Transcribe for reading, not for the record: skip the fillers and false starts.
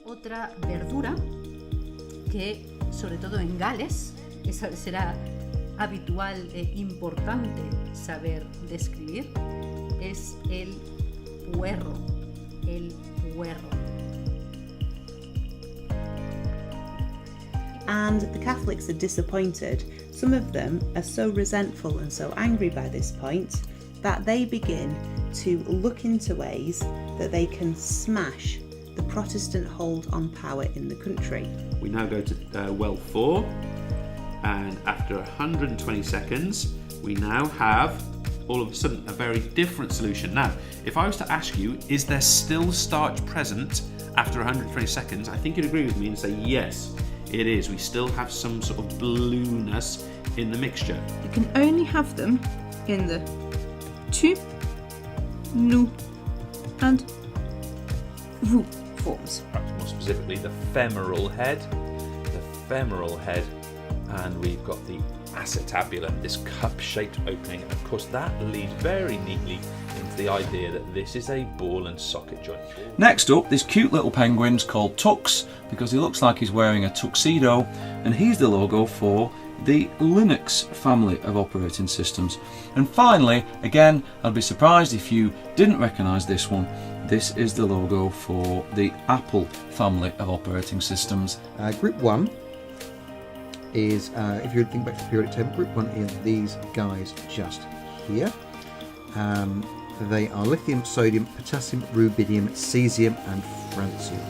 Otra verdura que, sobre todo en Gales, será habitual e importante saber describir, es el puerro. El puerro. And the Catholics are disappointed. Some of them are so resentful and so angry by this point that they begin to look into ways that they can smash the Protestant hold on power in the country. We now go to well 4, and after 120 seconds, we now have all of a sudden a very different solution. Now, if I was to ask you, is there still starch present after 120 seconds? I think you'd agree with me and say yes, it is. We still have some sort of blueness in the mixture. You can only have them in the tu, nu, and vu forms. Perhaps more specifically, the femoral head, and we've got the acetabulum, this cup-shaped opening. And of course, that leads very neatly into the idea that this is a ball and socket joint. Next up, this cute little penguin's called Tux because he looks like he's wearing a tuxedo, and he's the logo for the Linux family of operating systems. And finally, again, I'd be surprised if you didn't recognise this one. This is the logo for the Apple family of operating systems. Group 1 is, if you think back to the periodic table, Group 1 is these guys just here. They are lithium, sodium, potassium, rubidium, cesium and francium.